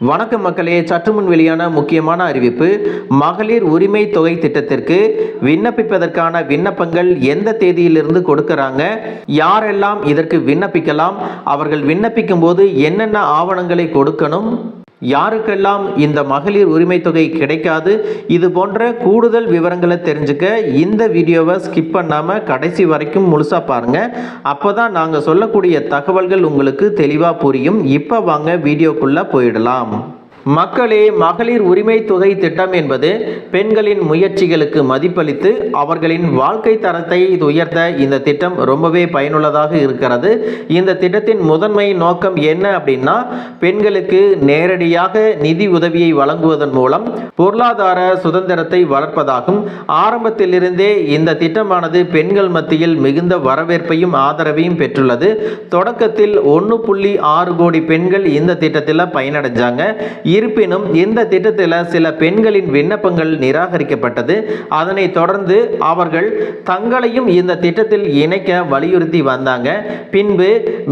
வணக்கம் மக்களே, சற்றுமுன் வெளியான முக்கியமான அறிவிப்பு. மகளிர் உரிமை தொகை திட்டத்திற்கு விண்ணப்பிப்பதற்கான விண்ணப்பங்கள் எந்த தேதியிலிருந்து கொடுக்கறாங்க, யாரெல்லாம் இதற்கு விண்ணப்பிக்கலாம், அவர்கள் விண்ணப்பிக்கும் போது என்னென்ன ஆவணங்களை கொடுக்கணும், யாருக்கெல்லாம் இந்த மகளிர் உரிமை தொகை கிடைக்காது, இது போன்ற கூடுதல் விவரங்களை தெரிஞ்சுக்க இந்த வீடியோவை ஸ்கிப் பண்ணாம கடைசி வரைக்கும் முழுசா பாருங்க. அப்பதான் நாங்க சொல்லக்கூடிய தகவல்கள் உங்களுக்கு தெளிவா புரியும். இப்ப வாங்க வீடியோக்குள்ள போயிடலாம். மக்களே, மகளிர் உரிமை தொகை திட்டம் என்பது பெண்களின் முயற்சிகளுக்கு மதிப்பளித்து அவர்களின் வாழ்க்கை தரத்தை உயர்த்த இந்த திட்டம் ரொம்பவே பயனுள்ளதாக இருக்கிறது. இந்த திட்டத்தின் முதன்மை நோக்கம் என்ன அப்படின்னா, பெண்களுக்கு நேரடியாக நிதி உதவியை வழங்குவதன் மூலம் பொருளாதார சுதந்திரத்தை வளர்ப்பதாகும். ஆரம்பத்திலிருந்தே இந்த திட்டமானது பெண்கள் மத்தியில் மிகுந்த வரவேற்பையும் ஆதரவையும் பெற்றுள்ளது. தொடக்கத்தில் 1.6 கோடி பெண்கள் இந்த திட்டத்தில் பயனடைஞ்சாங்க. இருப்பினும் இந்த திட்டத்தில் சில பெண்களின் விண்ணப்பங்கள் நிராகரிக்கப்பட்டது. அதனை தொடர்ந்து அவர்கள் தங்களையும் இந்த திட்டத்தில் இணைக்க வலியுறுத்தி வந்தாங்க. பின்பு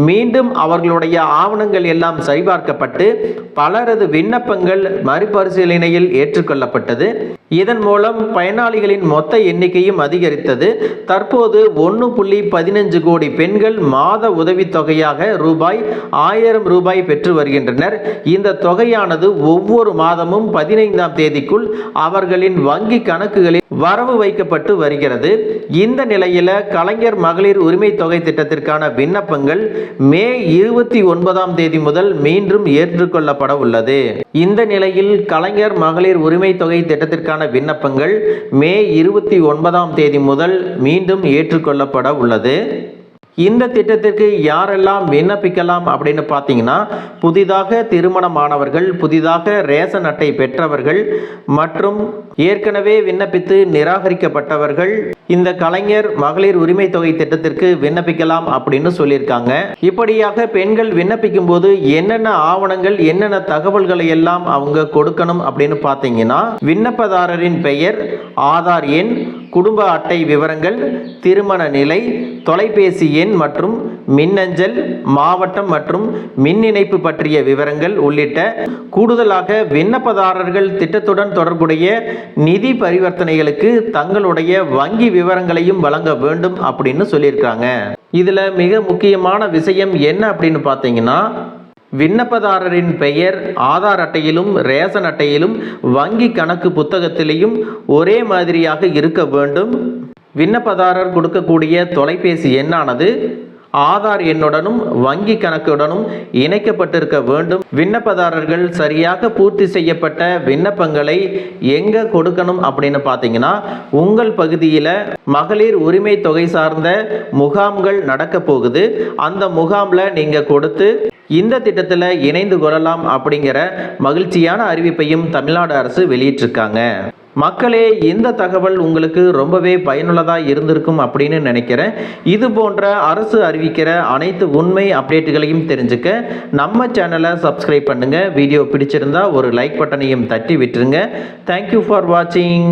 மீண்டும் அவர்களுடைய ஆவணங்கள் எல்லாம் சரிபார்க்கப்பட்டு பலரது விண்ணப்பங்கள் மறுபரிசீலனையில் ஏற்றுக்கொள்ளப்பட்டது. இதன் மூலம் பயனாளிகளின் மொத்த எண்ணிக்கையும் அதிகரித்தது. தற்போது 1.15 கோடி பெண்கள் மாத உதவித்தொகையாக ரூபாய் 1000 ரூபாய் பெற்று வருகின்றனர். இந்த தொகையானது ஒவ்வொரு மாதமும் 15ஆம் தேதிக்குள் அவர்களின் வங்கி கணக்குகளில் வரவு வைக்கப்பட்டு வருகிறது. இந்த நிலையில கலைஞர் மகளிர் உரிமை தொகை திட்டத்திற்கான விண்ணப்பங்கள் மே 29ஆம் தேதி முதல் மீண்டும் ஏற்றுக்கொள்ளப்பட உள்ளது. இந்த நிலையில் கலைஞர் மகளிர் உரிமை தொகை திட்டத்திற்கான விண்ணப்பங்கள் மே 29ஆம் தேதி முதல் மீண்டும் ஏற்றுக்கொள்ளப்பட உள்ளது. இந்த திட்டத்திற்கு யாரெல்லாம் விண்ணப்பிக்கலாம் அப்படின்னு பார்த்தீங்கன்னா, புதிதாக திருமணமானவர்கள், புதிதாக ரேஷன் அட்டை பெற்றவர்கள் மற்றும் ஏற்கனவே விண்ணப்பித்து நிராகரிக்கப்பட்டவர்கள் இந்த கலைஞர் மகளிர் உரிமை தொகை திட்டத்திற்கு விண்ணப்பிக்கலாம் அப்படின்னு சொல்லியிருக்காங்க. இப்படியாக பெண்கள் விண்ணப்பிக்கும் போது என்னென்ன ஆவணங்கள், என்னென்ன தகவல்களை எல்லாம் அவங்க கொடுக்கணும் அப்படின்னு பார்த்தீங்கன்னா, விண்ணப்பதாரரின் பெயர், ஆதார் எண், குடும்ப அட்டை விவரங்கள், திருமண நிலை, தொலைபேசி எண் மற்றும் மின்னஞ்சல், மாவட்டம் மற்றும் மின் இணைப்பு பற்றிய விவரங்கள் உள்ளிட்ட கூடுதலாக விண்ணப்பதாரர்கள் திட்டத்துடன் தொடர்புடைய நிதி பரிவர்த்தனைகளுக்கு தங்களுடைய வங்கி விவரங்களையும் வழங்க வேண்டும் அப்படின்னு சொல்லியிருக்காங்க. இதுல மிக முக்கியமான விஷயம் என்ன அப்படின்னு பார்த்தீங்கன்னா, விண்ணப்பதாரரின் பெயர் ஆதார் அட்டையிலும் ரேஷன் அட்டையிலும் வங்கி கணக்கு புத்தகத்திலையும் ஒரே மாதிரியாக இருக்க வேண்டும். விண்ணப்பதாரர் கொடுக்கக்கூடிய தொலைபேசி எண்ணானது ஆதார் எண்ணுடனும் வங்கி கணக்குடனும் இணைக்கப்பட்டிருக்க வேண்டும். விண்ணப்பதாரர்கள் சரியாக பூர்த்தி செய்யப்பட்ட விண்ணப்பங்களை எங்க கொடுக்கணும் அப்படின்னு பார்த்தீங்கன்னா, உங்கள் பகுதியில் மகளிர் உரிமை தொகை சார்ந்த முகாம்கள் நடக்க போகுது. அந்த முகாமில் நீங்கள் கொடுத்து இந்த திட்டத்தில் இணைந்து கொள்ளலாம் அப்படிங்கிற மகிழ்ச்சியான அறிவிப்பையும் தமிழ்நாடு அரசு வெளியிட்டிருக்காங்க. மக்களே, இந்த தகவல் உங்களுக்கு ரொம்பவே பயனுள்ளதாக இருந்திருக்கும் அப்படின்னு நினைக்கிறேன். இது போன்ற அரசு அறிவிக்கிற அனைத்து உண்மை அப்டேட்டுகளையும் தெரிஞ்சுக்க நம்ம சேனலை சப்ஸ்கிரைப் பண்ணுங்க. வீடியோ பிடிச்சிருந்தா ஒரு லைக் பட்டனையும் தட்டி விட்டுருங்க. தேங்க்யூ ஃபார் வாட்சிங்.